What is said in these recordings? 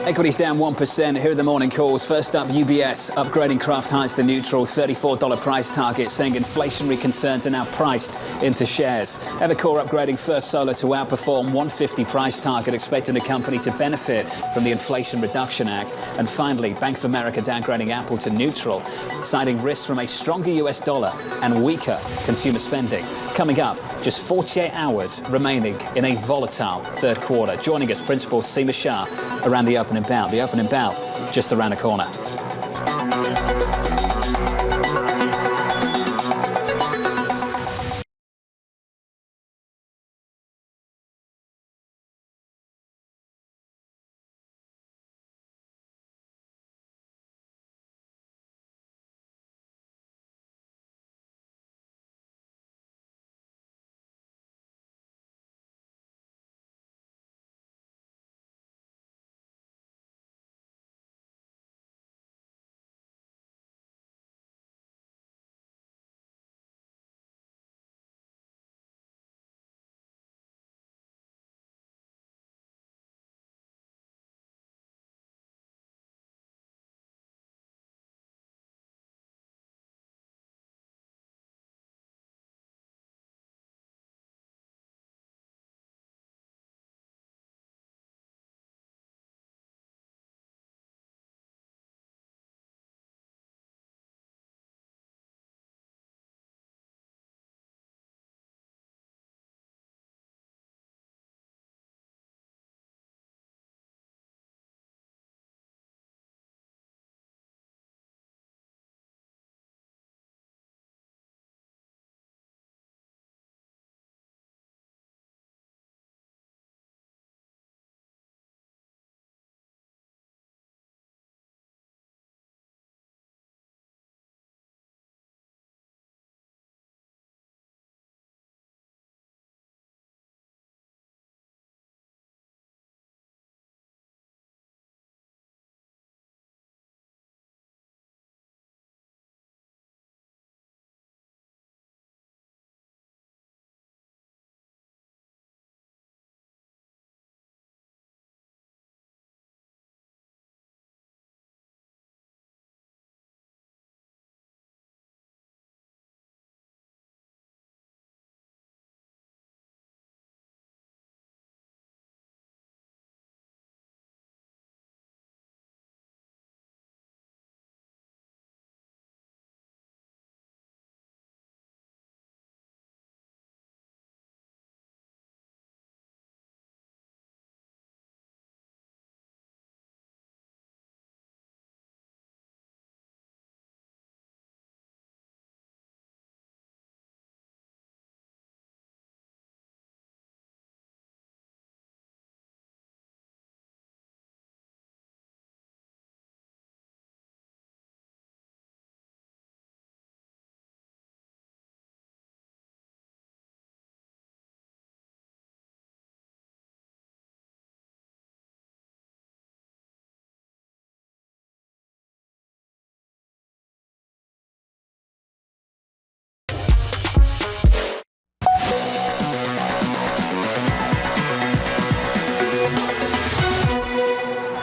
Equities down 1%. Here are the morning calls. First up, UBS upgrading Kraft Heinz to neutral, $34 price target, saying inflationary concerns are now priced into shares. Evercore upgrading First Solar to outperform, $150 price target, expecting the company to benefit from the Inflation Reduction Act. And finally, Bank of America downgrading Apple to neutral, citing risks from a stronger US dollar and weaker consumer spending. Coming up, just 48 hours remaining in a volatile third quarter. Joining us, Principal Seema Shah, around the opening bout. The opening bout just around the corner.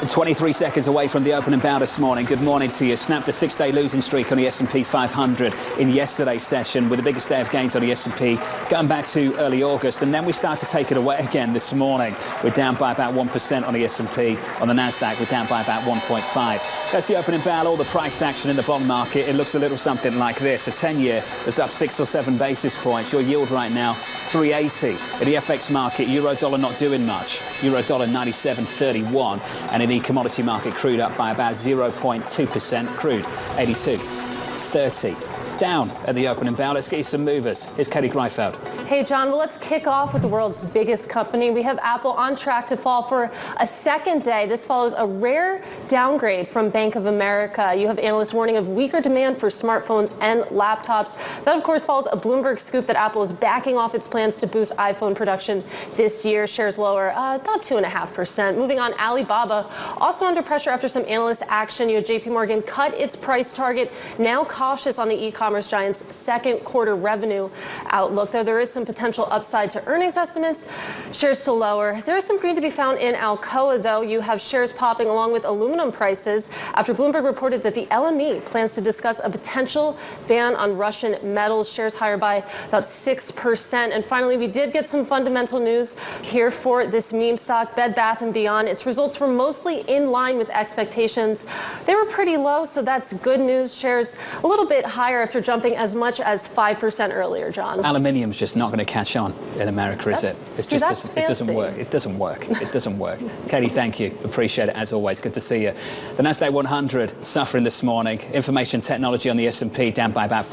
And 23 seconds away from the opening bout this morning. Good morning to you. Snapped a 6-day losing streak on the S&P 500 in yesterday's session, with the biggest day of gains on the S&P going back to early August. And then we start to take it away again this morning. We're down by about 1% on the S&P. On the Nasdaq, we're down by about 1.5. That's the opening bout. All the price action in the bond market. It looks a little something like this. A 10-year that's up 6 or 7 basis points. Your yield right now, 380. In the FX market, euro dollar not doing much. Euro dollar 97.31. And in the commodity market, crude up by about 0.2%. Crude 82.30. Down at the opening bout. Let's get you some movers. Here's Katie Greifeld. Hey, John, well, let's kick off with the world's biggest company. We have Apple on track to fall for a second day. This follows a rare downgrade from Bank of America. You have analysts warning of weaker demand for smartphones and laptops. That, of course, follows a Bloomberg scoop that Apple is backing off its plans to boost iPhone production this year. Shares lower about 2.5%. Moving on, Alibaba also under pressure after some analyst action. You had JP Morgan cut its price target, now cautious on the e-commerce giant's second quarter revenue outlook, though there is some some potential upside to earnings estimates. Shares still lower. There is some green to be found in Alcoa, though. You have shares popping along with aluminum prices after Bloomberg reported that the LME plans to discuss a potential ban on Russian metals. Shares higher by about 6%. And finally, we did get some fundamental news here for this meme stock, Bed Bath & Beyond. Its results were mostly in line with expectations. They were pretty low, so that's good news. Shares a little bit higher after jumping as much as 5% earlier, John. Aluminium's just not going to catch on in America, is it? It doesn't work. It doesn't work. It doesn't work. Katie, thank you. Appreciate it as always. Good to see you. The Nasdaq 100 suffering this morning. Information technology on the S&P down by about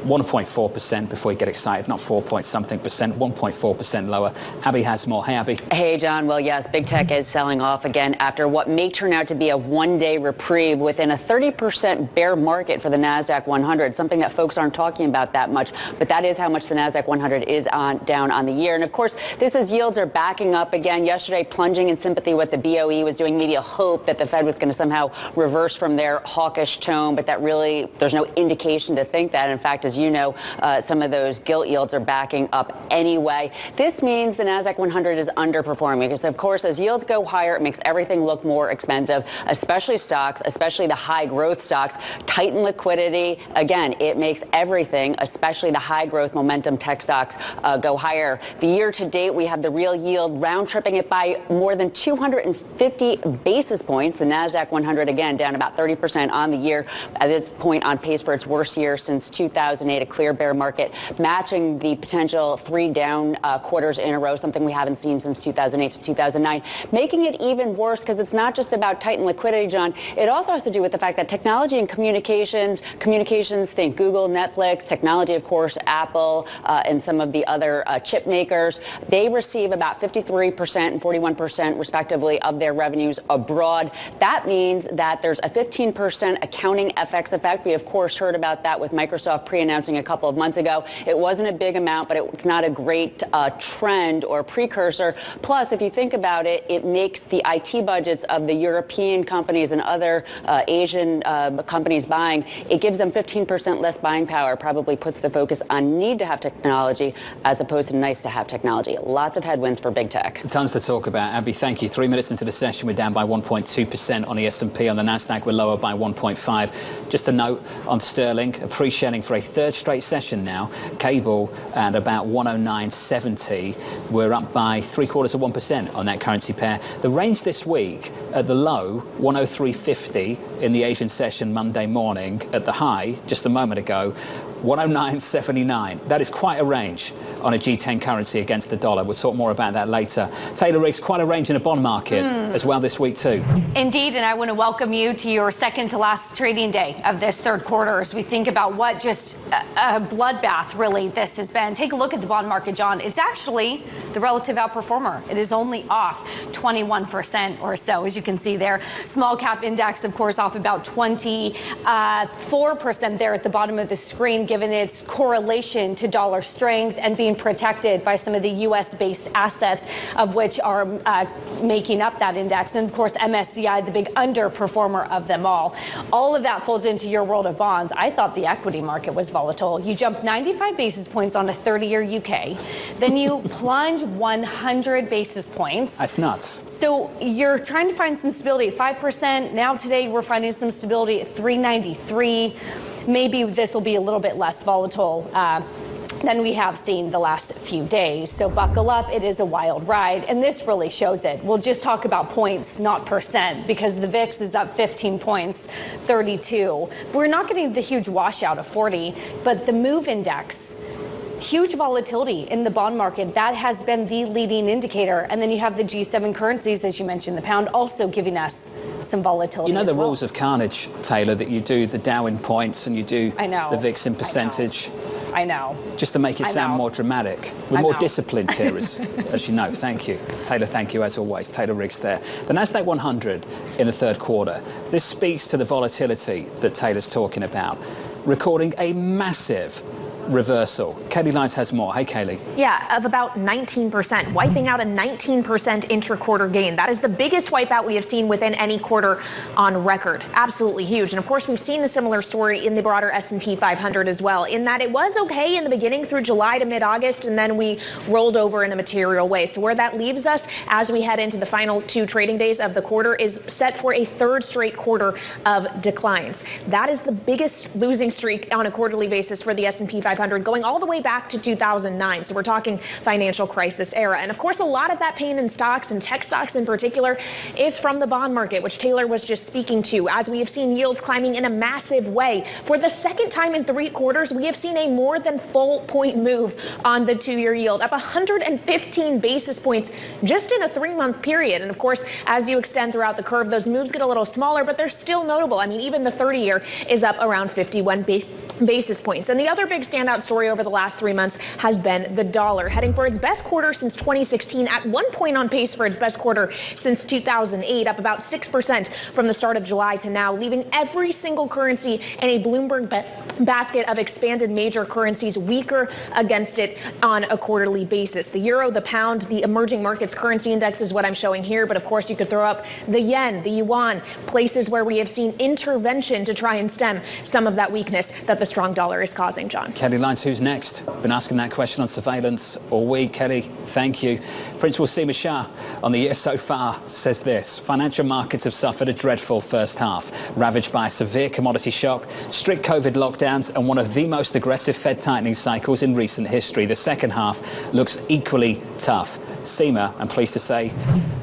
1.4% before you get excited, not 4 point something percent, 1.4% lower. Abby has more. Hey, Abby. Hey, John. Well, yes, big tech is selling off again after what may turn out to be a one-day reprieve within a 30% bear market for the Nasdaq 100, something that folks aren't talking about that much, but that is how much the Nasdaq 100 is down on the year. And of course, this is yields are backing up again. Yesterday, plunging in sympathy with the BOE was doing, maybe a hope that the Fed was going to somehow reverse from their hawkish tone, but that really, there's no indication to think that. In fact, as you know, some of those gilt yields are backing up anyway. This means the Nasdaq 100 is underperforming because, of course, as yields go higher, it makes everything look more expensive, especially stocks, especially the high growth stocks. Tighten liquidity. Again, it makes everything, especially the high growth momentum tech stocks, go higher. The year to date, we have the real yield round tripping it by more than 250 basis points. The Nasdaq 100, again, down about 30% on the year. At this point, on pace for its worst year since 2008, a clear bear market, matching the potential 3 down quarters in a row, something we haven't seen since 2008 to 2009, making it even worse because it's not just about tightened liquidity, John. It also has to do with the fact that technology and communications, think Google, Netflix, technology, of course, Apple, and some of the other chip makers, they receive about 53% and 41% respectively of their revenues abroad. That means that there's a 15% accounting FX effect. We, of course, heard about that with Microsoft pre-announcing a couple of months ago. It wasn't a big amount, but it's not a great trend or precursor. Plus, if you think about it, it makes the IT budgets of the European companies and other Asian companies buying, it gives them 15% less buying power, probably puts the focus on need to have technology as opposed to nice to have technology. Lots of headwinds for big tech. Tons to talk about. Abby, thank you. 3 minutes into the session, we're down by 1.2% on the S&P. On the Nasdaq, we're lower by 1.5. Just a note on sterling, appreciating for a third straight session now. Cable at about 109.70. We're up by 0.75% on that currency pair. The range this week at the low, 103.50 in the Asian session Monday morning. At the high, just a moment ago, 109.79. That is quite a range on a G10 currency against the dollar. We'll talk more about that later. Taylor Riggs, quite a range in the bond market as well this week too. Indeed, and I want to welcome you to your second to last trading day of this third quarter as we think about what just a bloodbath really this has been. Take a look at the bond market, John. It's actually the relative outperformer. It is only off 21% or so, as you can see there. Small cap index, of course, off about 24% there at the bottom of the screen, given its correlation to dollar strength and being protected by some of the U.S.-based assets, of which are making up that index. And of course, MSCI, the big underperformer of them all. All of that folds into your world of bonds. I thought the equity market was volatile. You jumped 95 basis points on a 30-year UK. Then you plunge 100 basis points. That's nuts. So you're trying to find some stability at 5%. Now today we're finding some stability at 393. Maybe this will be a little bit less volatile than we have seen the last few days. So buckle up, it is a wild ride, and this really shows it. We'll just talk about points, not percent, because the VIX is up 15 points, 32. We're not getting the huge washout of 40, but the MOVE index, huge volatility in the bond market. That has been the leading indicator. And then you have the G7 currencies, as you mentioned, the pound also giving us some volatility. You know the rules of carnage, Taylor, that you do the Dow in points and you do the VIX in percentage. I know. Just to make it sound more dramatic. We're more disciplined here, as you know. Thank you. Taylor, thank you as always. Taylor Riggs there. The Nasdaq 100 in the third quarter. This speaks to the volatility that Taylor's talking about. Recording a massive reversal. Kelly Lyons has more. Hey, Kaylee. Yeah, of about 19%, wiping out a 19% intra-quarter gain. That is the biggest wipeout we have seen within any quarter on record. Absolutely huge. And of course, we've seen a similar story in the broader S&P 500 as well, in that it was okay in the beginning through July to mid-August, and then we rolled over in a material way. So where that leaves us as we head into the final 2 trading days of the quarter is set for a 3rd straight quarter of declines. That is the biggest losing streak on a quarterly basis for the S&P 500, going all the way back to 2009. So we're talking financial crisis era. And of course, a lot of that pain in stocks, and tech stocks in particular, is from the bond market, which Taylor was just speaking to, as we have seen yields climbing in a massive way. For the second time in 3 quarters, we have seen a more than full point move on the 2-year yield, up 115 basis points just in a 3-month period. And of course, as you extend throughout the curve, those moves get a little smaller, but they're still notable. I mean, even the 30-year is up around 51 basis points. And the other big standout story over the last 3 months has been the dollar, heading for its best quarter since 2016, at one point on pace for its best quarter since 2008, up about 6% from the start of July to now, leaving every single currency in a Bloomberg basket of expanded major currencies weaker against it on a quarterly basis. The euro, the pound, the emerging markets currency index is what I'm showing here, but of course you could throw up the yen, the yuan, places where we have seen intervention to try and stem some of that weakness that the strong dollar is causing, John. Kelly Lyons, who's next? Been asking that question on Surveillance all week. Kelly, thank you. Principal Seema Shah on the year so far says this: financial markets have suffered a dreadful first half, ravaged by a severe commodity shock, strict COVID lockdowns, and one of the most aggressive Fed tightening cycles in recent history. The second half looks equally tough. Seema, I'm pleased to say,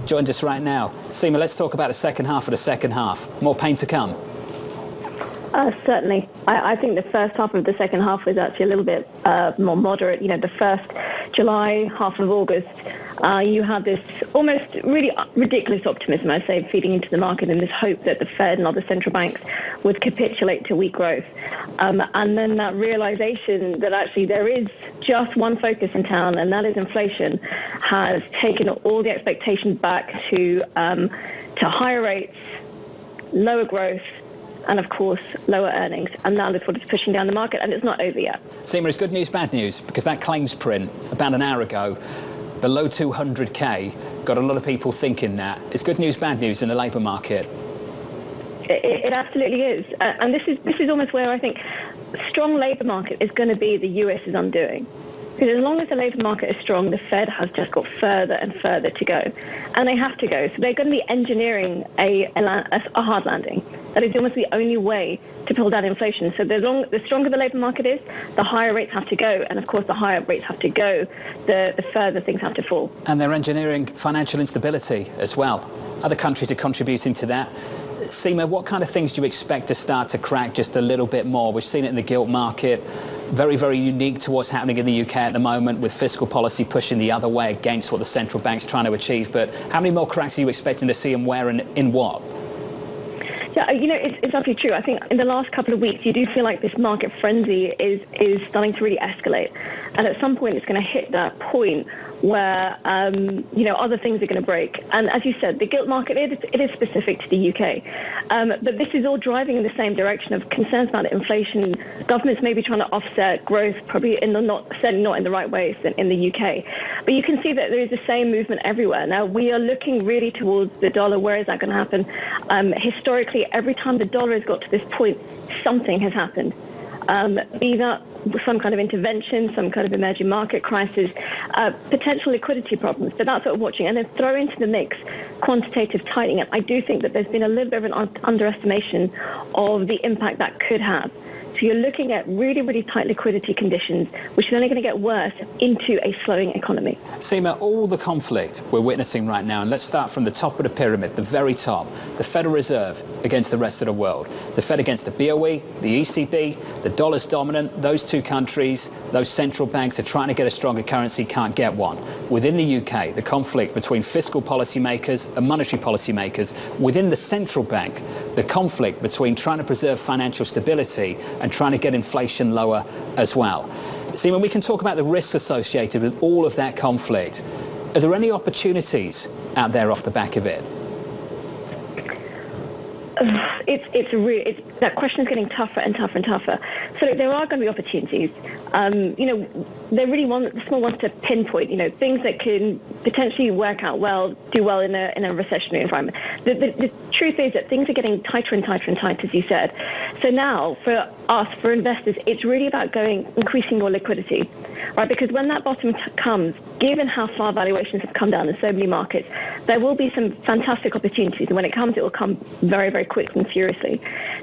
joined us right now. Seema, let's talk about the second half of the second half. More pain to come. Certainly. I think the first half of the second half was actually a little bit more moderate. You know, the first July, half of August, you had this almost really ridiculous optimism, I'd say, feeding into the market, and this hope that the Fed and other central banks would capitulate to weak growth. And then that realization that actually there is just one focus in town, and that is inflation, has taken all the expectations back to higher rates, lower growth, and of course lower earnings, and that is what is pushing down the market, and it's not over yet. Seema, it's good news, bad news, because that claims print about an hour ago, below 200k, got a lot of people thinking that. It's good news, bad news in the labour market. It absolutely is, and this is almost where I think strong labour market is going to be the US's undoing. Because as long as the labour market is strong, the Fed has just got further and further to go, and they have to go. So they're going to be engineering a hard landing. That is almost the only way to pull down inflation. So the stronger the labour market is, the higher rates have to go, and of course the higher rates have to go, the further things have to fall. And they're engineering financial instability as well. Other countries are contributing to that. Seema, what kind of things do you expect to start to crack just a little bit more? We've seen it in the gilt market, very, very unique to what's happening in the UK at the moment, with fiscal policy pushing the other way against what the central bank's trying to achieve. But how many more cracks are you expecting to see, and where and in what? Yeah, you know, it's absolutely true. I think in the last couple of weeks, you do feel like this market frenzy is starting to really escalate. And at some point, it's going to hit that point where, you know, other things are going to break. And as you said, the gilt market, it is specific to the UK. But this is all driving in the same direction of concerns about inflation. Governments may be trying to offset growth, probably certainly not in the right ways than in the UK. But you can see that there is the same movement everywhere. Now, we are looking really towards the dollar. Where is that going to happen? Historically, every time the dollar has got to this point, something has happened. Be that some kind of intervention, some kind of emerging market crisis, potential liquidity problems, but that's what we're watching. And then throw into the mix quantitative tightening. And I do think that there's been a little bit of an underestimation of the impact that could have. So you're looking at really, really tight liquidity conditions, which are only going to get worse into a slowing economy. Seema, all the conflict we're witnessing right now, and let's start from the top of the pyramid, the very top, the Federal Reserve against the rest of the world. It's the Fed against the BOE, the ECB, the dollar's dominant. Those two countries, those central banks are trying to get a stronger currency, can't get one. Within the UK, the conflict between fiscal policymakers and monetary policymakers. Within the central bank, the conflict between trying to preserve financial stability and trying to get inflation lower as well. Seema, we can talk about the risks associated with all of that conflict. Are there any opportunities out there off the back of it? That question is getting tougher and tougher and tougher. So look, there are going to be opportunities. They really want the small ones to pinpoint, things that can potentially work out well, do well in a recessionary environment. The truth is that things are getting tighter and tighter and tighter, as you said. So now, for us, for investors, it's really about increasing your liquidity, right? Because when that bottom comes, given how far valuations have come down in so many markets, there will be some fantastic opportunities. And when it comes, it will come very, very quickly and furiously.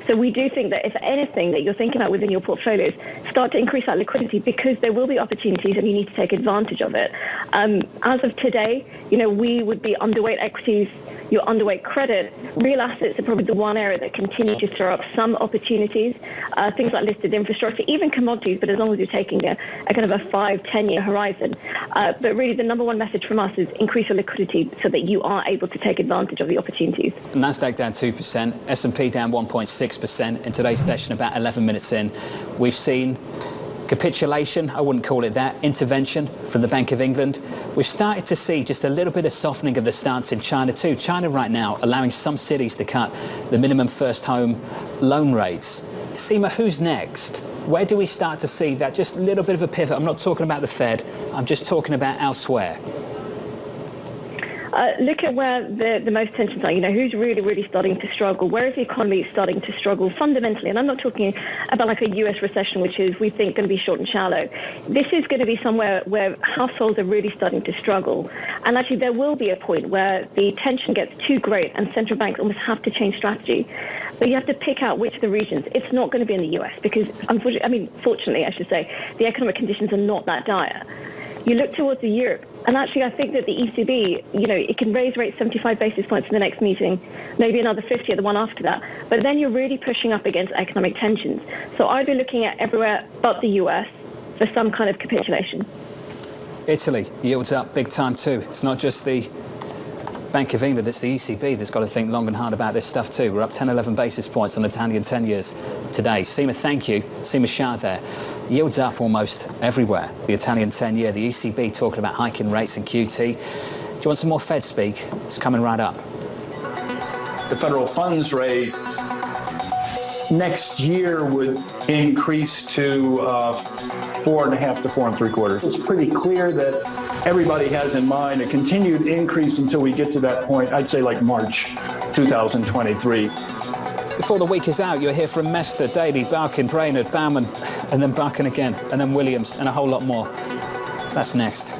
So we do think that if anything that you're thinking about within your portfolios, start to increase that liquidity because there will be opportunities and you need to take advantage of it. As of today, we would be underweight equities, you're underweight credit. Real assets are probably the one area that continue to throw up some opportunities, things like listed infrastructure, even commodities, but as long as you're taking a kind of a 5-10 year horizon. But really the number one message from us is increase your liquidity so that you are able to take advantage of the opportunities. Nasdaq down 2%, S&P down 1.6% in today's session about 11 minutes in. We've seen capitulation, I wouldn't call it that, intervention from the Bank of England. We've started to see just a little bit of softening of the stance in China too. China right now allowing some cities to cut the minimum first home loan rates. Seema, who's next? Where do we start to see that just a little bit of a pivot? I'm not talking about the Fed, I'm just talking about elsewhere. Look at where the most tensions are. Who's really, really starting to struggle? Where is the economy starting to struggle fundamentally? And I'm not talking about like a US recession, which is, we think, going to be short and shallow. This is going to be somewhere where households are really starting to struggle. And actually, there will be a point where the tension gets too great and central banks almost have to change strategy. But you have to pick out which of the regions. It's not going to be in the US because, fortunately, I should say, the economic conditions are not that dire. You look towards Europe, and actually I think that the ECB, it can raise rates 75 basis points in the next meeting, maybe another 50 at the one after that, but then you're really pushing up against economic tensions. So I'd be looking at everywhere but the US for some kind of capitulation. Italy yields up big time too. It's not just the Bank of England, it's the ECB that's got to think long and hard about this stuff too. We're up 10-11 basis points on Italian 10 years today. Seema, thank you. Seema Shah there. Yields up almost everywhere. The Italian 10-year, the ECB talking about hiking rates and QT. Do you want some more Fed speak? It's coming right up. The federal funds rate next year would increase to 4.5 to 4.75. It's pretty clear that everybody has in mind a continued increase until we get to that point, I'd say like March 2023. Before the week is out, you'll hear from Mester, Daly, Barkin, Brainerd, Bauman, and then Barkin again, and then Williams, and a whole lot more. That's next.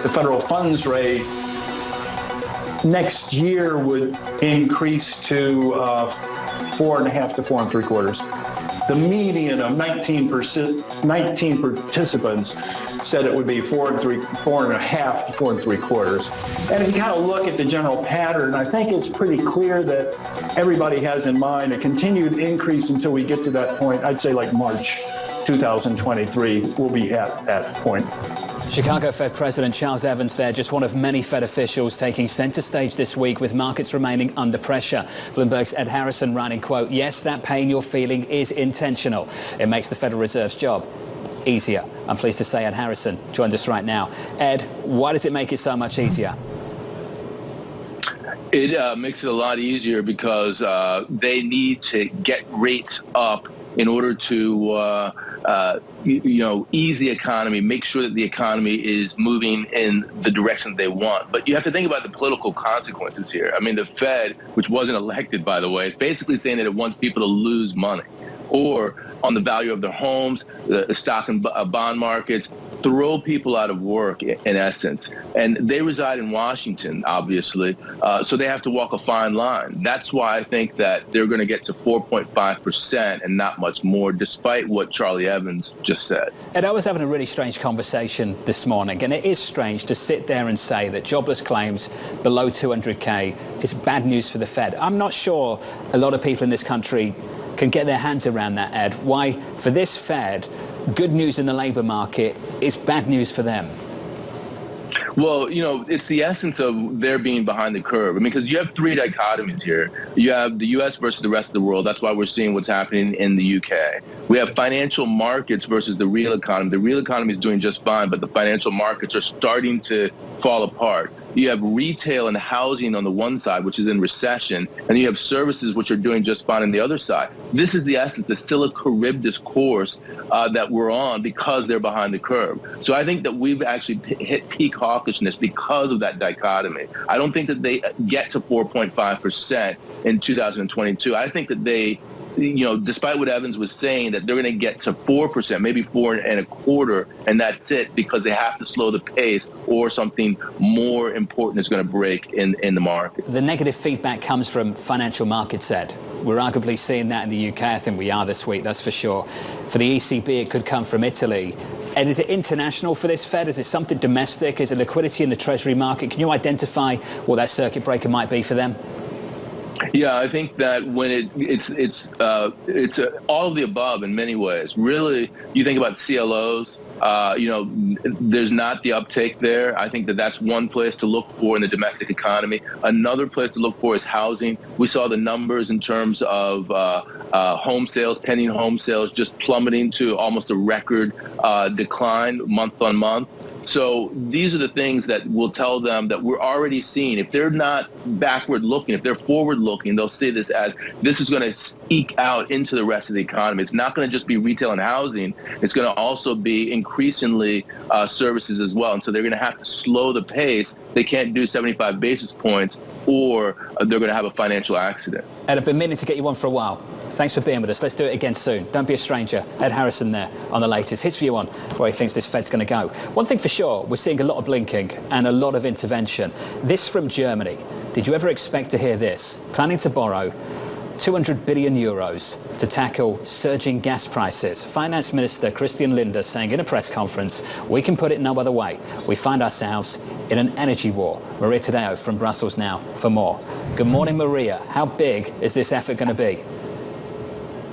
The federal funds rate next year would increase to 4.5 to 4 3/4. The median of 19 participants said it would be 4.5 to 4 3/4. And if you kind of look at the general pattern, I think it's pretty clear that everybody has in mind a continued increase until we get to that point. I'd say like March 2023, we'll be at that point. Chicago Fed President Charles Evans there, just one of many Fed officials taking center stage this week with markets remaining under pressure. Bloomberg's Ed Harrison writing, quote, "Yes, that pain you're feeling is intentional. It makes the Federal Reserve's job easier." I'm pleased to say Ed Harrison joins us right now. Ed, why does it make it so much easier? It makes it a lot easier because they need to get rates up in order to ease the economy, make sure that the economy is moving in the direction they want. But you have to think about the political consequences here. I mean, the Fed, which wasn't elected, by the way, is basically saying that it wants people to lose money, or on the value of their homes, the stock and bond markets, throw people out of work, in essence. And they reside in Washington, obviously, so they have to walk a fine line. That's why I think that they're going to get to 4.5% and not much more, despite what Charlie Evans just said. Ed, I was having a really strange conversation this morning, and it is strange to sit there and say that jobless claims below 200K is bad news for the Fed. I'm not sure a lot of people in this country can get their hands around that, Ed. Why, for this Fed, good news in the labor market is bad news for them? Well, it's the essence of their being behind the curve. I mean, because you have three dichotomies here. You have the U.S. versus the rest of the world. That's why we're seeing what's happening in the U.K. We have financial markets versus the real economy. The real economy is doing just fine, but the financial markets are starting to fall apart. You have retail and housing on the one side, which is in recession, and you have services which are doing just fine on the other side. This is the essence, the Scylla Charybdis course that we're on because they're behind the curve. So I think that we've actually hit peak hawkishness because of that dichotomy. I don't think that they get to 4.5% in 2022. I think that they, despite what Evans was saying, that they're going to get to 4%, maybe 4.25%, and that's it, because they have to slow the pace or something more important is going to break in the market. The negative feedback comes from financial markets, Ed. We're arguably seeing that in the UK. I think we are this week, that's for sure. For the ECB, it could come from Italy. And is it international for this Fed? Is it something domestic? Is it liquidity in the Treasury market? Can you identify what that circuit breaker might be for them? Yeah, I think that when it's all of the above in many ways. Really, you think about CLOs. There's not the uptake there. I think that that's one place to look for in the domestic economy. Another place to look for is housing. We saw the numbers in terms of home sales, pending home sales, just plummeting to almost a record decline month on month. So these are the things that will tell them that we're already seeing. If they're not backward looking, if they're forward looking, they'll see this as this is going to eke out into the rest of the economy. It's not going to just be retail and housing. It's going to also be increasingly services as well. And so they're going to have to slow the pace. They can't do 75 basis points or they're going to have a financial accident. Ed, I've been meaning to get you on for a while. Thanks for being with us. Let's do it again soon. Don't be a stranger. Ed Harrison there on the latest. His view on where he thinks this Fed's going to go. One thing for sure, we're seeing a lot of blinking and a lot of intervention. This from Germany. Did you ever expect to hear this? Planning to borrow 200 billion euros to tackle surging gas prices. Finance Minister Christian Lindner saying in a press conference, we can put it no other way. We find ourselves in an energy war. Maria Tadeo from Brussels now for more. Good morning, Maria. How big is this effort going to be?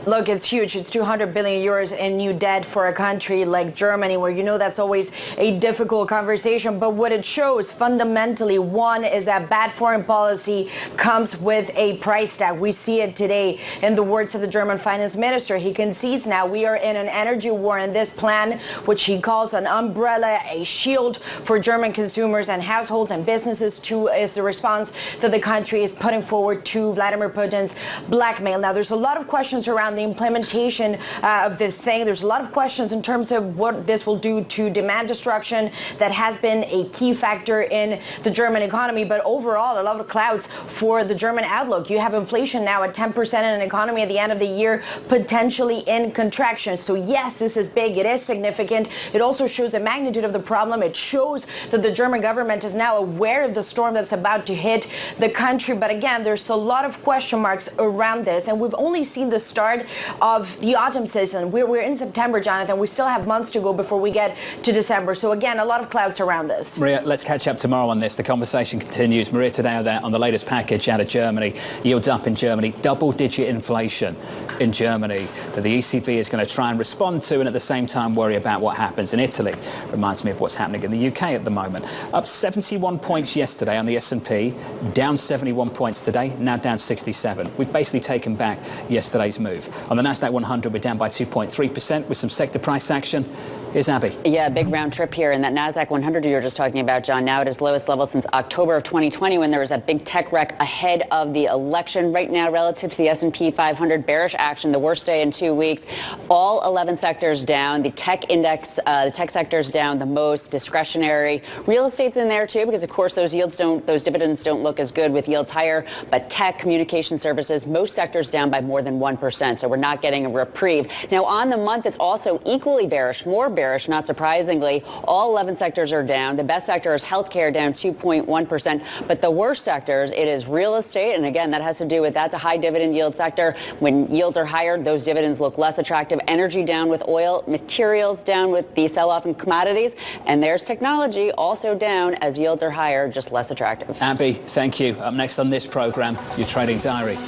Look, it's huge. It's 200 billion euros in new debt for a country like Germany, where that's always a difficult conversation. But what it shows fundamentally, one, is that bad foreign policy comes with a price tag. We see it today in the words of the German finance minister. He concedes now we are in an energy war, and this plan, which he calls an umbrella, a shield for German consumers and households and businesses, is the response that the country is putting forward to Vladimir Putin's blackmail. Now, there's a lot of questions around around the implementation of this thing. There's a lot of questions in terms of what this will do to demand destruction. That has been a key factor in the German economy, but overall, a lot of clouds for the German outlook. You have inflation now at 10% in an economy at the end of the year, potentially in contraction. So yes, this is big. It is significant. It also shows the magnitude of the problem. It shows that the German government is now aware of the storm that's about to hit the country. But again, there's a lot of question marks around this, and we've only seen the start of the autumn season. We're in September, Jonathan. We still have months to go before we get to December. So again, a lot of clouds around this. Maria, let's catch up tomorrow on this. The conversation continues. Maria Tadeo there on the latest package out of Germany. Yields up in Germany. Double-digit inflation in Germany that the ECB is going to try and respond to, and at the same time worry about what happens in Italy. Reminds me of what's happening in the UK at the moment. Up 71 points yesterday on the S&P, down 71 points today, now down 67. We've basically taken back yesterday's move. On the Nasdaq 100, we're down by 2.3% with some sector price action. Here's Abby. Yeah, big round trip here. And that Nasdaq 100 you were just talking about, John, now at its lowest level since October of 2020 when there was a big tech wreck ahead of the election. Right now, relative to the S&P 500, bearish action, the worst day in 2 weeks. All 11 sectors down. The tech index, the tech sector's down the most. Discretionary. Real estate's in there too because, of course, those dividends don't look as good with yields higher. But tech, communication services, most sectors down by more than 1%. So we're not getting a reprieve. Now, on the month, it's also equally bearish, more bearish. Not surprisingly, all 11 sectors are down. The best sector is healthcare, down 2.1%. But the worst sectors, it is real estate. And again, that has to do with that's a high dividend yield sector. When yields are higher, those dividends look less attractive. Energy down with oil, materials down with the sell-off in commodities. And there's technology also down as yields are higher, just less attractive. Abby, thank you. Up next on this program, your trading diary.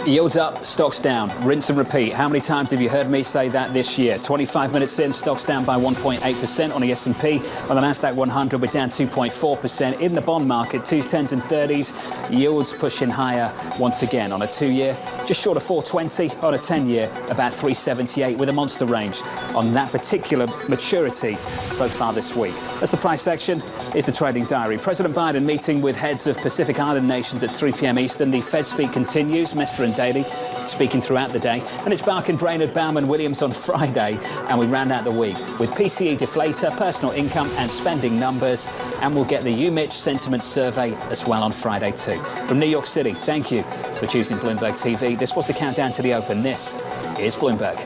Yields up, stocks down. Rinse and repeat. How many times have you heard me say that this year? 25 minutes in, stocks down by 1.8% on the S&P. On the Nasdaq 100, we're down 2.4%. In the bond market, 2s, 10s and 30s, yields pushing higher once again. On a 2-year, just short of 420. On a 10-year, about 378 with a monster range on that particular maturity so far this week. That's the price section. Is the trading diary. President Biden meeting with heads of Pacific Island nations at 3 p.m. Eastern. The Fed speak continues. Mester and Daly speaking throughout the day. And it's Barkin, Brainerd, Bauman, Williams on Friday. And we round out the week with PCE deflator, personal income and spending numbers. And we'll get the UMich sentiment survey as well on Friday too. From New York City, thank you for choosing Bloomberg TV. This was the countdown to the open. This is Bloomberg.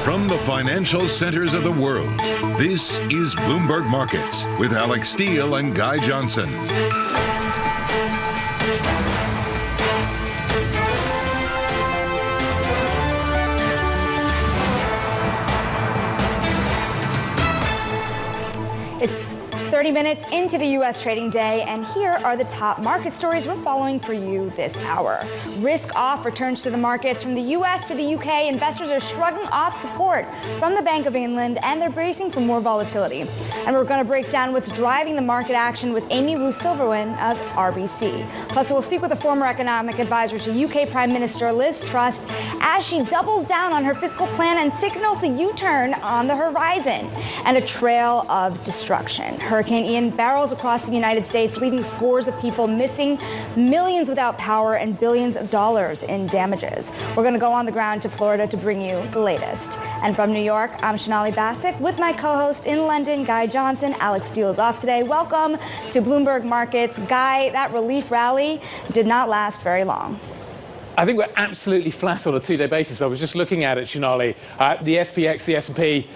From the financial centers of the world, this is Bloomberg Markets with Alex Steele and Guy Johnson. It's 30 minutes into the U.S. trading day, and here are the top market stories we're following for you this hour. Risk-off returns to the markets. From the U.S. to the U.K., investors are shrugging off support from the Bank of England, and they're bracing for more volatility. And we're going to break down what's driving the market action with Amy Wu-Silverwin of RBC. Plus, we'll speak with a former economic advisor to U.K. Prime Minister Liz Truss as she doubles down on her fiscal plan and signals a U-turn on the horizon and a trail of destruction. Hurricane Ian barrels across the United States, leaving scores of people missing, millions without power, and billions of dollars in damages. We're going to go on the ground to Florida to bring you the latest. And from New York, I'm Shonali Bassik with my co-host in London, Guy Johnson. Alex Steele is off today. Welcome to Bloomberg Markets. Guy, that relief rally did not last very long. I think we're absolutely flat on a two-day basis. I was just looking at it, Shonali. The SPX, the S&P,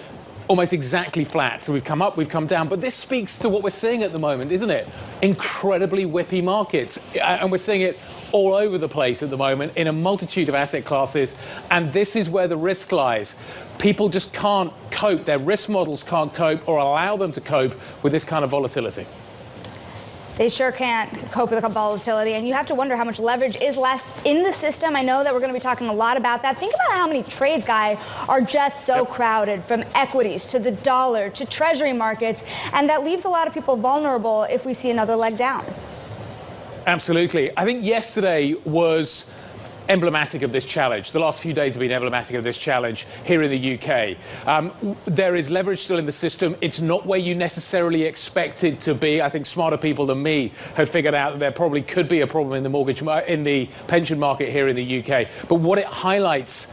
almost exactly flat. So we've come up, we've come down. But this speaks to what we're seeing at the moment, isn't it? Incredibly whippy markets. And we're seeing it all over the place at the moment in a multitude of asset classes. And this is where the risk lies. People just can't cope. Their risk models can't cope or allow them to cope with this kind of volatility. They sure can't cope with the volatility, and you have to wonder how much leverage is left in the system. I know that we're going to be talking a lot about that. Think about how many trades, Guy, are just so crowded, from equities to the dollar to treasury markets, and that leaves a lot of people vulnerable if we see another leg down. Absolutely. I think yesterday was emblematic of this challenge. The last few days have been emblematic of this challenge here in the UK. There is leverage still in the system. It's not where you necessarily expect it to be. I think smarter people than me had figured out that there probably could be a problem in the pension market here in the UK. But what it highlights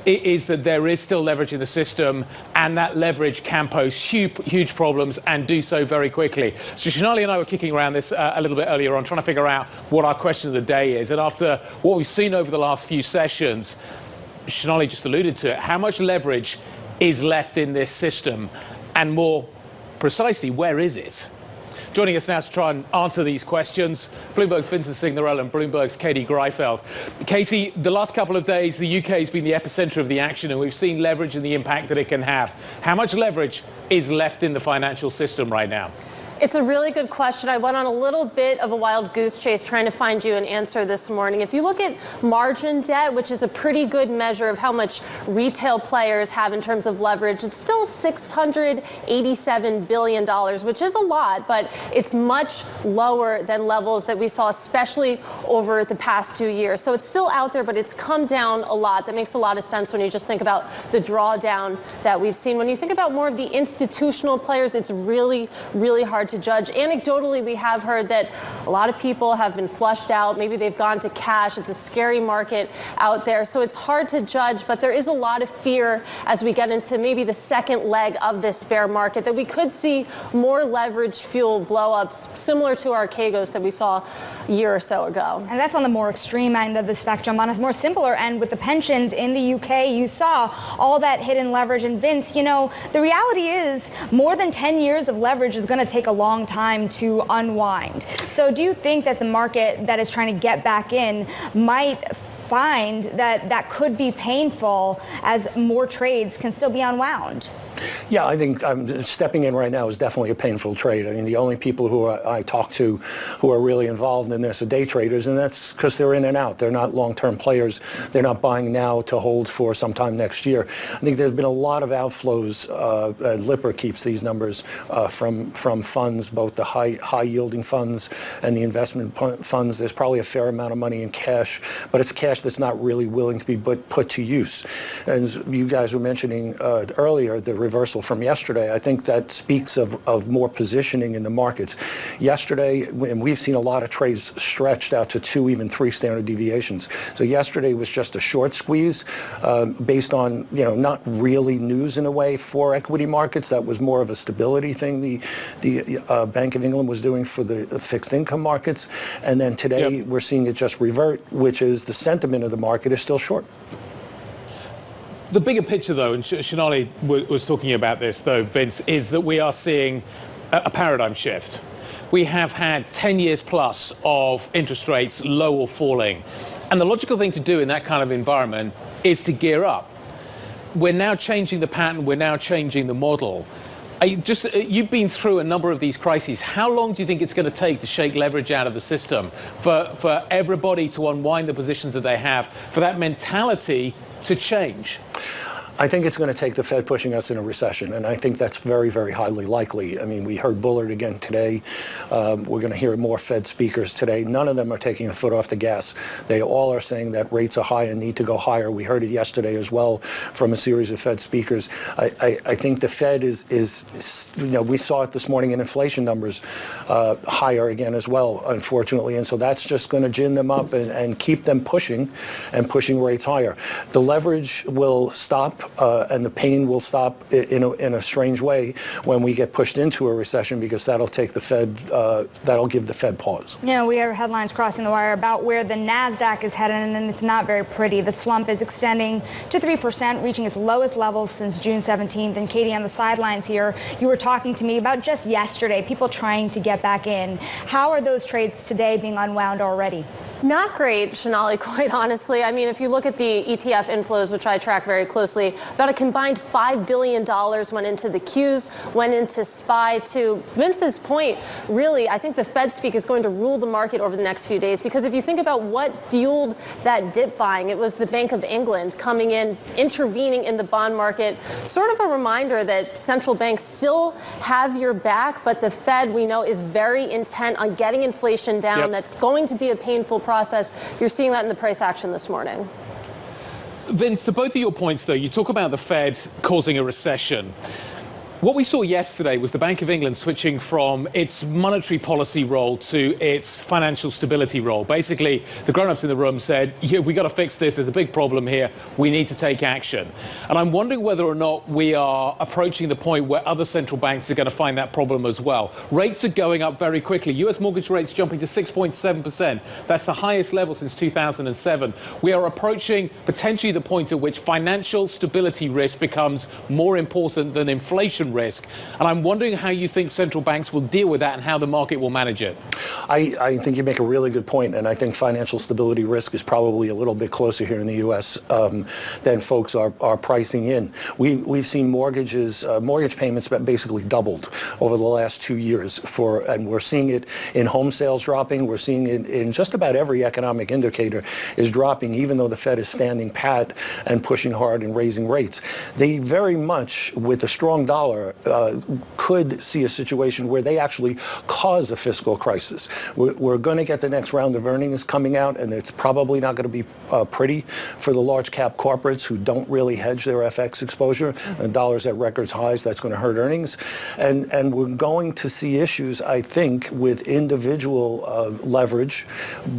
is that there is still leverage in the system, and that leverage can pose huge problems and do so very quickly. So Sonali and I were kicking around this a little bit earlier on, trying to figure out what our question of the day is. And after what we've seen over the last few sessions, Sonali just alluded to it, how much leverage is left in this system? And more precisely, where is it? Joining us now to try and answer these questions, Bloomberg's Vincent Signorello and Bloomberg's Katie Greifeld. Katie, the last couple of days, the UK has been the epicenter of the action, and we've seen leverage and the impact that it can have. How much leverage is left in the financial system right now? It's a really good question. I went on a little bit of a wild goose chase trying to find you an answer this morning. If you look at margin debt, which is a pretty good measure of how much retail players have in terms of leverage, it's still $687 billion, which is a lot, but it's much lower than levels that we saw, especially over the past 2 years. So it's still out there, but it's come down a lot. That makes a lot of sense when you just think about the drawdown that we've seen. When you think about more of the institutional players, it's really, really hard to judge. Anecdotally, we have heard that a lot of people have been flushed out. Maybe they've gone to cash. It's a scary market out there. So it's hard to judge, but there is a lot of fear as we get into maybe the second leg of this bear market that we could see more leverage fuel blow-ups similar to Archegos that we saw a year or so ago. And that's on the more extreme end of the spectrum. On a more simpler end with the pensions in the UK, you saw all that hidden leverage. And Vince, you know, the reality is more than 10 years of leverage is going to take a long time to unwind. So do you think that the market that is trying to get back in might find that that could be painful as more trades can still be unwound? Yeah, I think stepping in right now is definitely a painful trade. I mean, the only people who I talk to who are really involved in this are day traders, and that's because they're in and out. They're not long-term players. They're not buying now to hold for sometime next year. I think there's been a lot of outflows. Lipper keeps these numbers from funds, both the high-yielding funds and the investment funds. There's probably a fair amount of money in cash, but it's cash that's not really willing to be put to use. And you guys were mentioning earlier, the reversal from yesterday, I think that speaks of more positioning in the markets. Yesterday, and we've seen a lot of trades stretched out to 2, even 3 standard deviations. So yesterday was just a short squeeze based on, you know, not really news in a way for equity markets. That was more of a stability thing the Bank of England was doing for the fixed income markets. And then today we're seeing it just revert, which is the sentiment of the market is still short. The bigger picture, though, and Sonali was talking about this, though, Vince, is that we are seeing a paradigm shift. We have had 10 years plus of interest rates low or falling. And the logical thing to do in that kind of environment is to gear up. We're now changing the pattern. We're now changing the model. You've been through a number of these crises. How long do you think it's going to take to shake leverage out of the system, for everybody to unwind the positions that they have, for that mentality to change? I think it's going to take the Fed pushing us in a recession, and I think that's very, very highly likely. I mean, we heard Bullard again today. We're going to hear more Fed speakers today. None of them are taking a foot off the gas. They all are saying that rates are high and need to go higher. We heard it yesterday as well from a series of Fed speakers. I think the Fed is, you know, we saw it this morning in inflation numbers higher again as well, unfortunately, and so that's just going to gin them up and keep them pushing rates higher. The leverage will stop. And the pain will stop in a strange way when we get pushed into a recession, because that'll take the Fed, that'll give the Fed pause. You know, we have headlines crossing the wire about where the NASDAQ is headed, and it's not very pretty. The slump is extending to 3%, reaching its lowest levels since June 17th. And Katie, on the sidelines here, you were talking to me about just yesterday, people trying to get back in. How are those trades today being unwound already? Not great, Sonali, quite honestly. I mean, if you look at the ETF inflows, which I track very closely, About a combined $5 billion went into the Qs, went into SPY. To Vince's point, really, I think the Fed speak is going to rule the market over the next few days, because if you think about what fueled that dip buying, it was the Bank of England coming in, intervening in the bond market, sort of a reminder that central banks still have your back, but the Fed, we know, is very intent on getting inflation down. Yep. That's going to be a painful process. You're seeing that in the price action this morning. Vince, to both of your points, though, you talk about the Fed causing a recession. What we saw yesterday was the Bank of England switching from its monetary policy role to its financial stability role. Basically, the grown-ups in the room said, yeah, we got to fix this. There's a big problem here. We need to take action. And I'm wondering whether or not we are approaching the point where other central banks are going to find that problem as well. Rates are going up very quickly. US mortgage rates jumping to 6.7%. That's the highest level since 2007. We are approaching potentially the point at which financial stability risk becomes more important than inflation risk. And I'm wondering how you think central banks will deal with that and how the market will manage it. I think you make a really good point, and I think financial stability risk is probably a little bit closer here in the U.S. Than folks are pricing in. We've seen mortgage payments basically doubled over the last 2 years, and we're seeing it in home sales dropping. We're seeing it in just about every economic indicator is dropping, even though the Fed is standing pat and pushing hard and raising rates. They very much, with a strong dollar, could see a situation where they actually cause a fiscal crisis. We're going to get the next round of earnings coming out, and it's probably not going to be pretty for the large cap corporates who don't really hedge their FX exposure. And dollars at records highs, that's going to hurt earnings. And we're going to see issues, I think, with individual leverage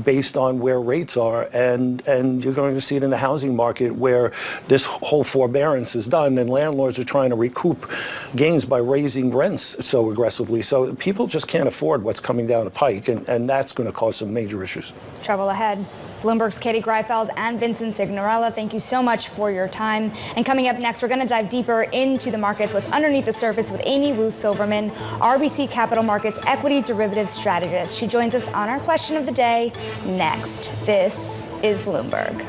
based on where rates are. And you're going to see it in the housing market, where this whole forbearance is done and landlords are trying to recoup gains by raising rents so aggressively. So people just can't afford what's coming down the pike, and that's going to cause some major issues. Trouble ahead. Bloomberg's Katie Greifeld and Vincent Signorella, thank you so much for your time. And coming up next, we're going to dive deeper into the markets, what's underneath the surface, with Amy Wu Silverman, RBC Capital Markets equity derivatives strategist. She joins us on our question of the day next. This is Bloomberg.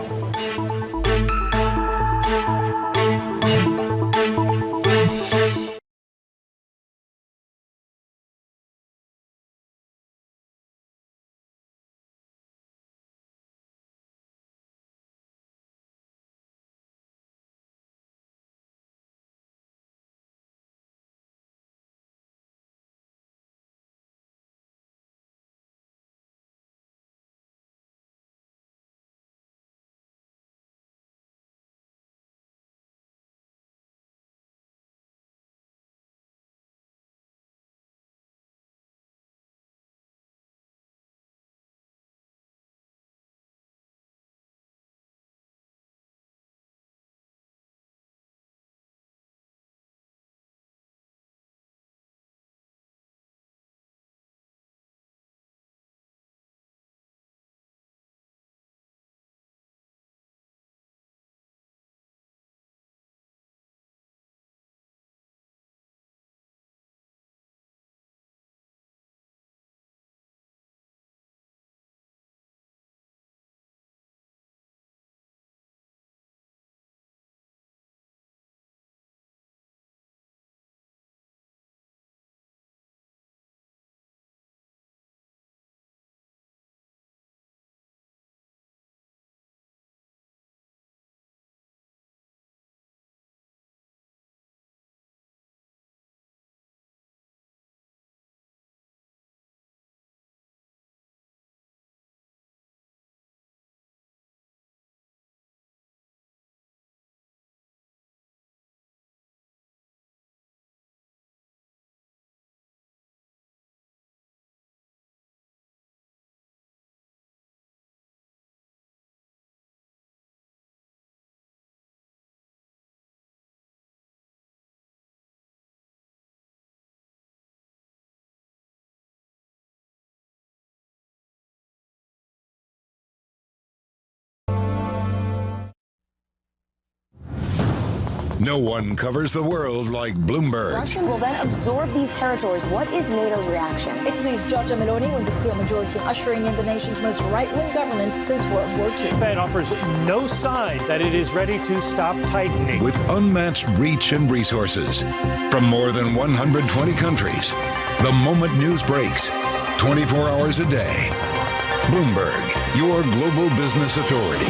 No one covers the world like Bloomberg. Russia will then absorb these territories. What is NATO's reaction? Italy's Giorgia Meloni wins a clear majority, ushering in the nation's most right-wing government since World War II. The Fed offers no sign that it is ready to stop tightening. With unmatched reach and resources from more than 120 countries, the moment news breaks, 24 hours a day. Bloomberg, your global business authority.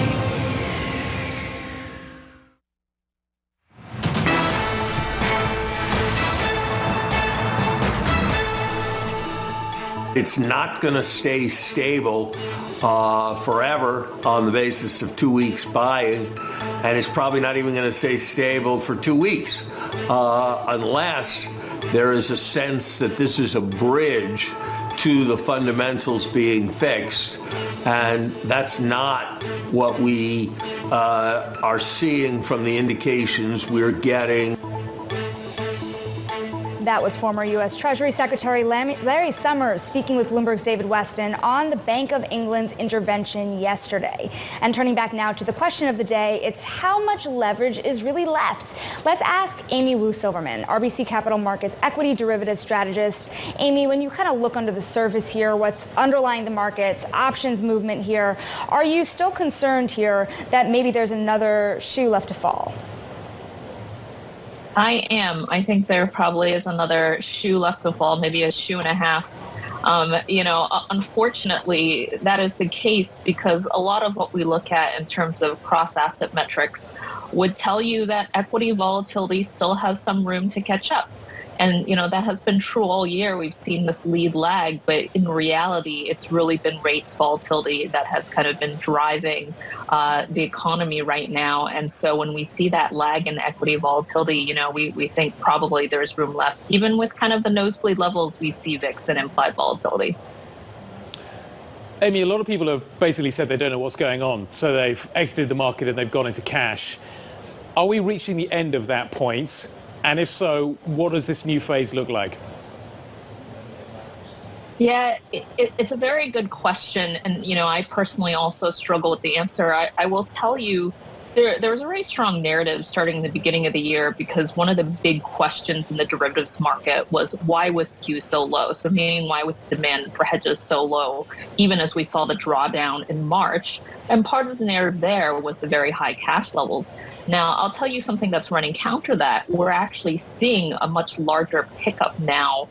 It's not going to stay stable forever on the basis of 2 weeks buying, and it's probably not even going to stay stable for 2 weeks unless there is a sense that this is a bridge to the fundamentals being fixed, and that's not what we are seeing from the indications we're getting. That was former U.S. Treasury Secretary Larry Summers speaking with Bloomberg's David Weston on the Bank of England's intervention yesterday. And turning back now to the question of the day, it's how much leverage is really left? Let's ask Amy Wu Silverman, RBC Capital Markets equity derivative strategist. Amy, when you kind of look under the surface here, what's underlying the markets, options movement here, are you still concerned here that maybe there's another shoe left to fall? I am. I think there probably is another shoe left to fall, maybe a shoe and a half. Unfortunately, that is the case because a lot of what we look at in terms of cross-asset metrics would tell you that equity volatility still has some room to catch up. And, that has been true all year. We've seen this lead lag, but in reality, it's really been rates volatility that has kind of been driving the economy right now. And so when we see that lag in equity volatility, we think probably there's room left, even with kind of the nosebleed levels we see VIX and implied volatility. Amy, a lot of people have basically said they don't know what's going on, so they've exited the market and they've gone into cash. Are we reaching the end of that point? And if so, what does this new phase look like? Yeah, it's a very good question. And, I personally also struggle with the answer. I will tell you, there was a very strong narrative starting in the beginning of the year because one of the big questions in the derivatives market was why was skew so low? So meaning why was demand for hedges so low, even as we saw the drawdown in March? And part of the narrative there was the very high cash levels. Now, I'll tell you something that's running counter that. We're actually seeing a much larger pickup now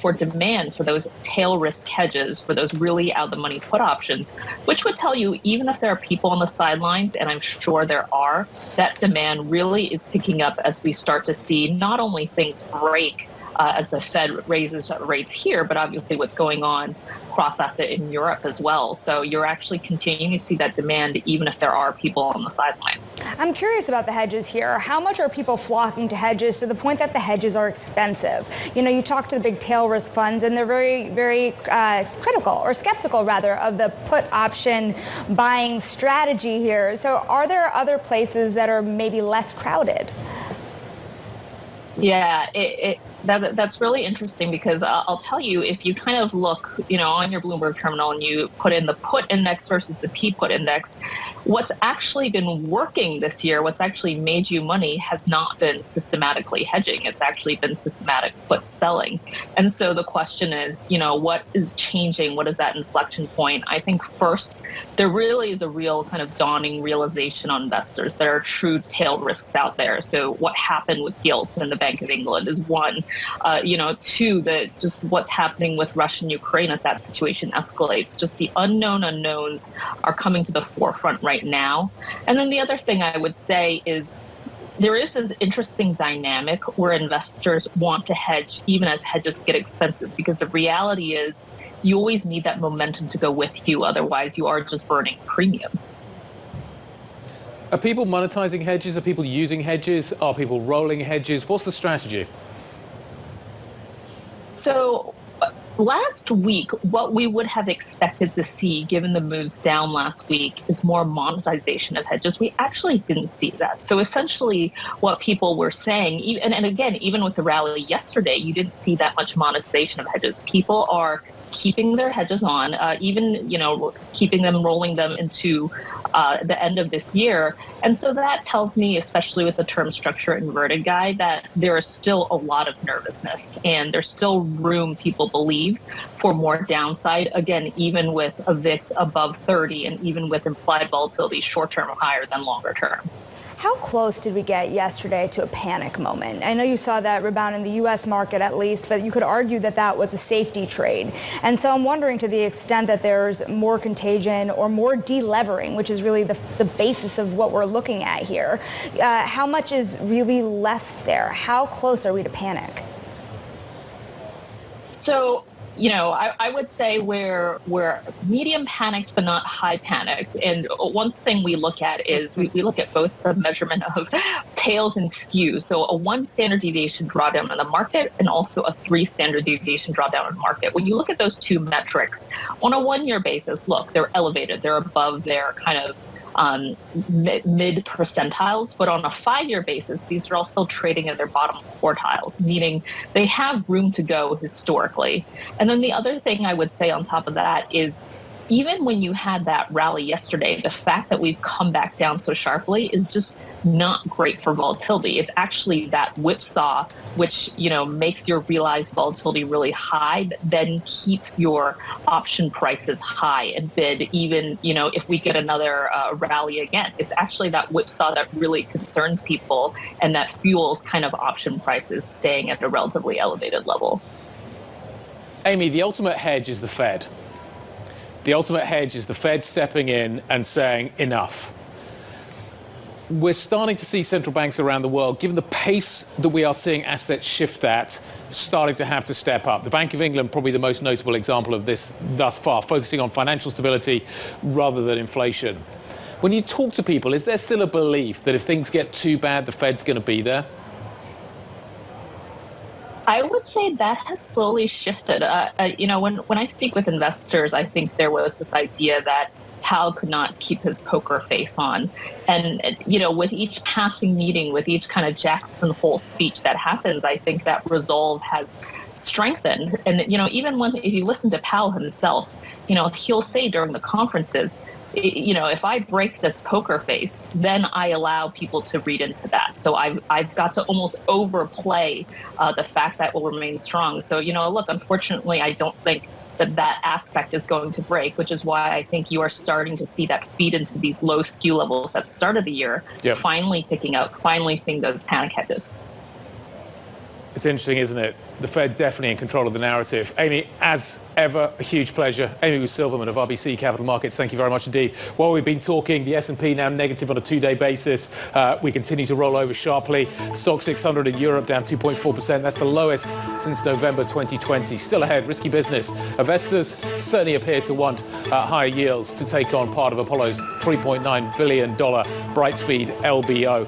for demand for those tail risk hedges, for those really out-of-the-money put options, which would tell you even if there are people on the sidelines, and I'm sure there are, that demand really is picking up as we start to see not only things break as the Fed raises rates here, but obviously what's going on cross-asset in Europe as well. So you're actually continuing to see that demand even if there are people on the sidelines. I'm curious about the hedges here. How much are people flocking to hedges to the point that the hedges are expensive? You talk to the big tail risk funds and they're very, very critical or skeptical rather of the put option buying strategy here. So are there other places that are maybe less crowded? Yeah, that's really interesting because I'll tell you, if you kind of look, on your Bloomberg terminal and you put in the put index versus the P-put index, what's actually been working this year, what's actually made you money has not been systematically hedging. It's actually been systematic put selling. And so the question is, what is changing? What is that inflection point? I think first, there really is a real kind of dawning realization on investors. There are true tail risks out there. So what happened with gilts in the Bank of England is one. Two, that just what's happening with Russia and Ukraine as that situation escalates. Just the unknown unknowns are coming to the forefront right now. And then the other thing I would say is there is an interesting dynamic where investors want to hedge even as hedges get expensive, because the reality is you always need that momentum to go with you. Otherwise, you are just burning premium. Are people monetizing hedges? Are people using hedges? Are people rolling hedges? What's the strategy? So last week, what we would have expected to see, given the moves down last week, is more monetization of hedges. We actually didn't see that. So essentially what people were saying, and again, even with the rally yesterday, you didn't see that much monetization of hedges. People are keeping their hedges on, even, keeping them, rolling them into the end of this year. And so that tells me, especially with the term structure inverted guy, that there is still a lot of nervousness and there's still room, people believe, for more downside, again, even with a VIX above 30 and even with implied volatility short-term higher than longer term. How close did we get yesterday to a panic moment? I know you saw that rebound in the U.S. market at least, but you could argue that that was a safety trade. And so I'm wondering, to the extent that there's more contagion or more delevering, which is really the basis of what we're looking at here, how much is really left there? How close are we to panic? So, I would say we're medium panicked, but not high panicked. And one thing we look at is we look at both the measurement of tails and skews. So a 1 standard deviation drawdown in the market and also a 3 standard deviation drawdown in the market. When you look at those two metrics on a 1-year basis, look, they're elevated. They're above their kind of mid percentiles, but on a 5-year basis, these are all still trading at their bottom quartiles, meaning they have room to go historically. And then the other thing I would say on top of that is, even when you had that rally yesterday, the fact that we've come back down so sharply is just not great for volatility. It's actually that whipsaw, which, makes your realized volatility really high, that then keeps your option prices high and bid, even, if we get another rally again. It's actually that whipsaw that really concerns people and that fuels kind of option prices staying at a relatively elevated level. Amy, the ultimate hedge is the Fed. The ultimate hedge is the Fed stepping in and saying enough. We're starting to see central banks around the world, given the pace that we are seeing assets shift at, starting to have to step up. The Bank of England, probably the most notable example of this thus far, focusing on financial stability rather than inflation. When you talk to people, is there still a belief that if things get too bad, the Fed's going to be there? I would say that has slowly shifted. When I speak with investors, I think there was this idea that Powell could not keep his poker face on. And, with each passing meeting, with each kind of Jackson Hole speech that happens, I think that resolve has strengthened. And, even if you listen to Powell himself, he'll say during the conferences, if I break this poker face, then I allow people to read into that. So I've got to almost overplay the fact that will remain strong. So, look, unfortunately, I don't think that aspect is going to break, which is why I think you are starting to see that feed into these low skew levels at the start of the year, finally picking up, finally seeing those panic hedges. It's interesting, isn't it? The Fed definitely in control of the narrative. Amy, as ever, a huge pleasure. Amy Silverman of RBC Capital Markets, thank you very much indeed. While we've been talking, the S&P now negative on a 2-day basis. We continue to roll over sharply. SOX 600 in Europe down 2.4%. That's the lowest since November 2020. Still ahead, risky business. Investors certainly appear to want higher yields to take on part of Apollo's $3.9 billion Brightspeed LBO.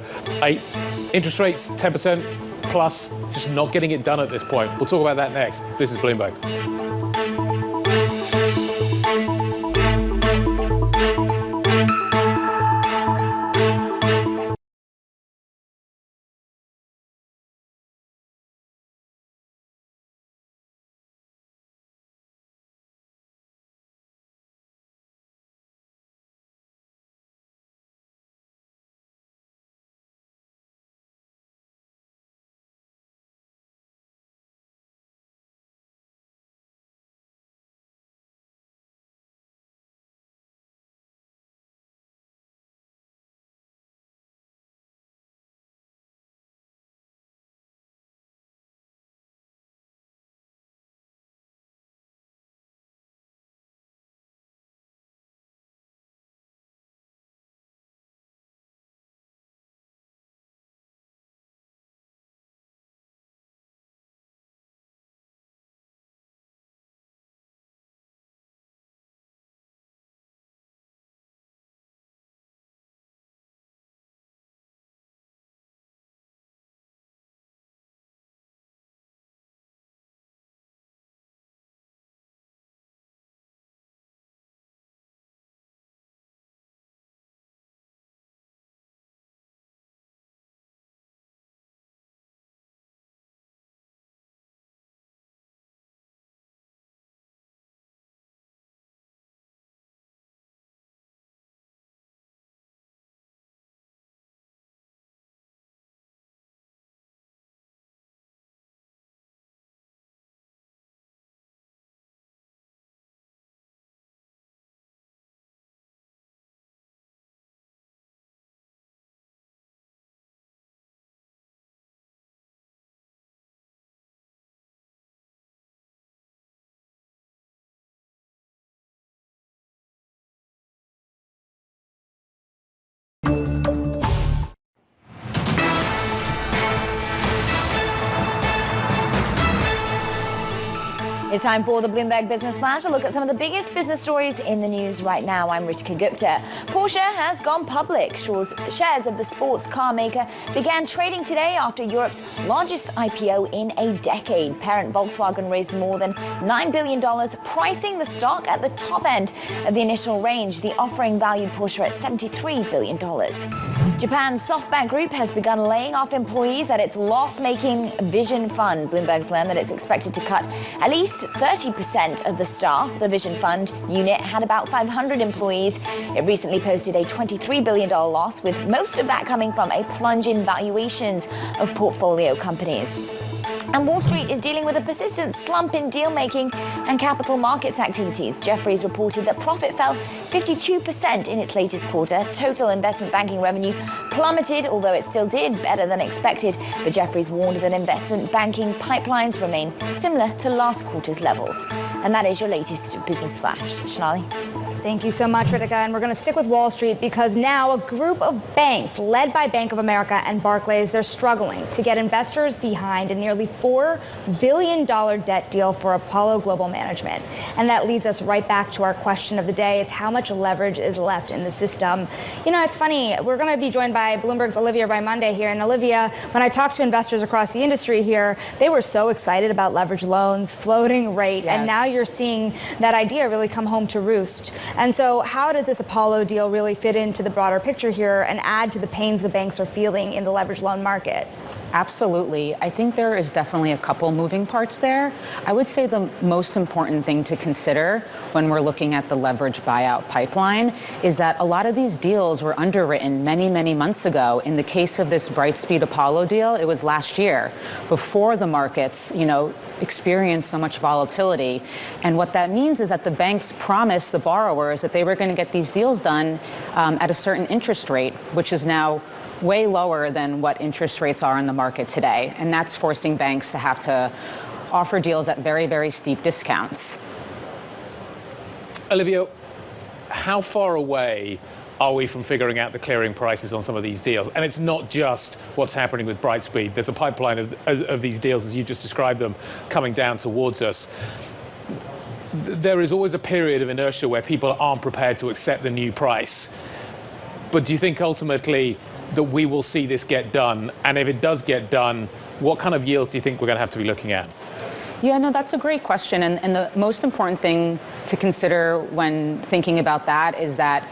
Interest rates 10% plus, just not getting it done at this point. We'll talk about that next. This is Bloomberg. It's time for the Bloomberg Business Flash. A look at some of the biggest business stories in the news right now. I'm Ritika Gupta. Porsche has gone public. Shares of the sports car maker began trading today after Europe's largest IPO in a decade. Parent Volkswagen raised more than $9 billion, pricing the stock at the top end of the initial range. The offering valued Porsche at $73 billion. Japan's SoftBank Group has begun laying off employees at its loss-making Vision Fund. Bloomberg's learned that it's expected to cut at least 30% of the staff. The Vision Fund unit had about 500 employees. It recently posted a $23 billion loss, with most of that coming from a plunge in valuations of portfolio companies. And Wall Street is dealing with a persistent slump in deal-making and capital markets activities. Jefferies reported that profit fell 52% in its latest quarter. Total investment banking revenue plummeted, although it still did better than expected. But Jefferies warned that investment banking pipelines remain similar to last quarter's levels. And that is your latest business flash. Shonali? Thank you so much, Ritika. And we're going to stick with Wall Street because now a group of banks led by Bank of America and Barclays, they're struggling to get investors behind a nearly $4 billion debt deal for Apollo Global Management. And that leads us right back to our question of the day. It's how much leverage is left in the system. You know, it's funny. We're going to be joined by Bloomberg's Olivia Raimondi here. And Olivia, when I talked to investors across the industry here, they were so excited about leverage loans, floating rate. Yes. And now you're seeing that idea really come home to roost. And so how does this Apollo deal really fit into the broader picture here and add to the pains the banks are feeling in the leveraged loan market? Absolutely. I think there is definitely a couple moving parts there. I would say the most important thing to consider when we're looking at the leverage buyout pipeline is that a lot of these deals were underwritten many, many months ago. In the case of this Brightspeed Apollo deal, it was last year, before the markets, experienced so much volatility. And what that means is that the banks promised the borrowers that they were going to get these deals done at a certain interest rate, which is now way lower than what interest rates are in the market today. And that's forcing banks to have to offer deals at very, very steep discounts. Olivia, how far away are we from figuring out the clearing prices on some of these deals? And it's not just what's happening with Brightspeed. There's a pipeline of these deals, as you just described them, coming down towards us. There is always a period of inertia where people aren't prepared to accept the new price. But do you think ultimately that we will see this get done? And if it does get done, what kind of yields do you think we're going to have to be looking at? Yeah, no, that's a great question. And the most important thing to consider when thinking about that is that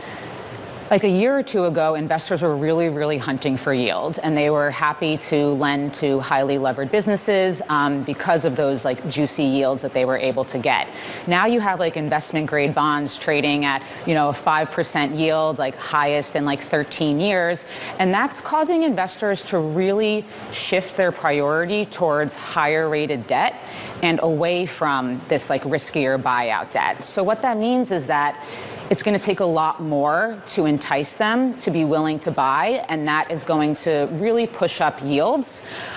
like a year or two ago, investors were really, really hunting for yield, and they were happy to lend to highly levered businesses because of those like juicy yields that they were able to get. Now you have like investment grade bonds trading at, a 5% yield, like highest in like 13 years. And that's causing investors to really shift their priority towards higher rated debt and away from this like riskier buyout debt. So what that means is that it's going to take a lot more to entice them to be willing to buy, and that is going to really push up yields.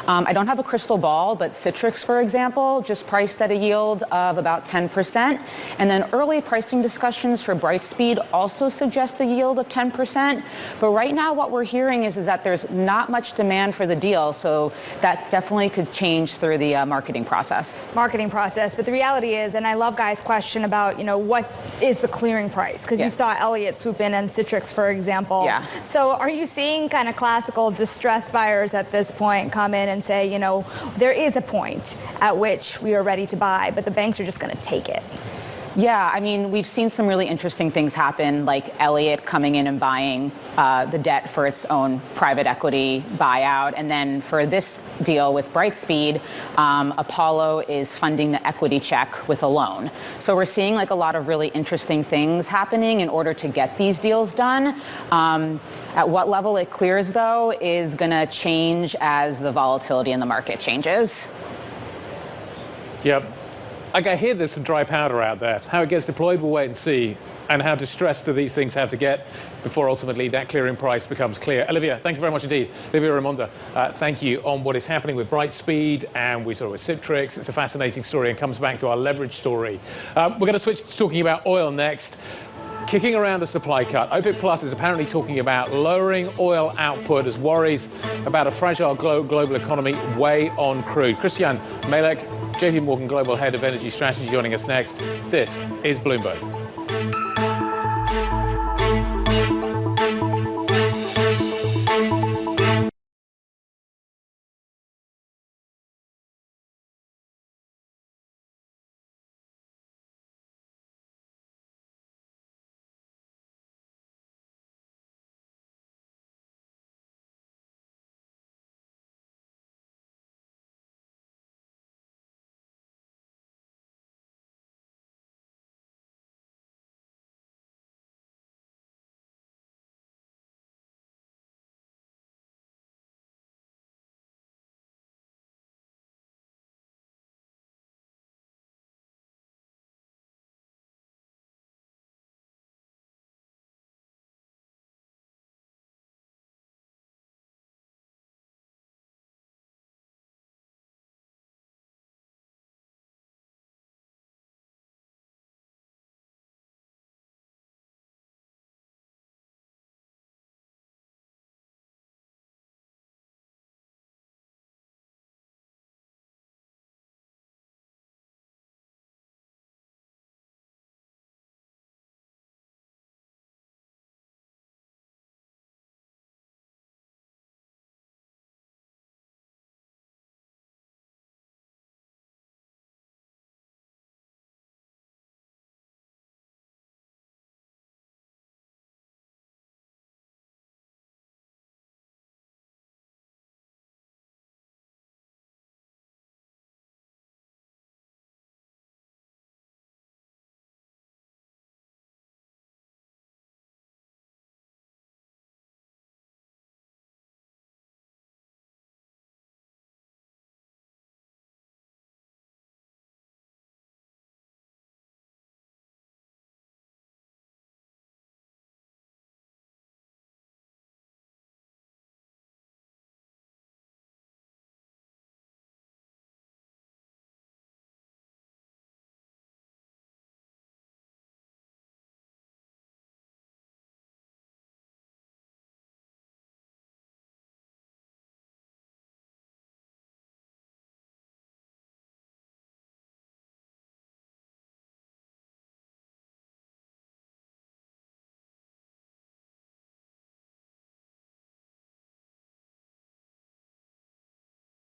I don't have a crystal ball, but Citrix, for example, just priced at a yield of about 10%. And then early pricing discussions for Brightspeed also suggest a yield of 10%. But right now what we're hearing is that there's not much demand for the deal, so that definitely could change through the marketing process. But the reality is, and I love Guy's question about, what is the clearing price? Because you saw Elliott swoop in and Citrix, for example. Yeah. So are you seeing kind of classical distressed buyers at this point come in and say, there is a point at which we are ready to buy, but the banks are just going to take it? Yeah, I mean, we've seen some really interesting things happen, like Elliott coming in and buying the debt for its own private equity buyout. And then for this deal with Brightspeed, Apollo is funding the equity check with a loan. So we're seeing like a lot of really interesting things happening in order to get these deals done. At what level it clears, though, is going to change as the volatility in the market changes. Yep. I hear there's some dry powder out there. How it gets deployed, we'll wait and see. And how distressed do these things have to get before ultimately that clearing price becomes clear. Olivia, thank you very much indeed. Olivia Raimondi, thank you on what is happening with Brightspeed, and we saw it with Citrix. It's a fascinating story and comes back to our leverage story. We're going to switch to talking about oil next. Kicking around a supply cut, OPEC Plus is apparently talking about lowering oil output as worries about a fragile global economy weigh on crude. Christian Malek, JP Morgan Global Head of Energy Strategy, joining us next. This is Bloomberg.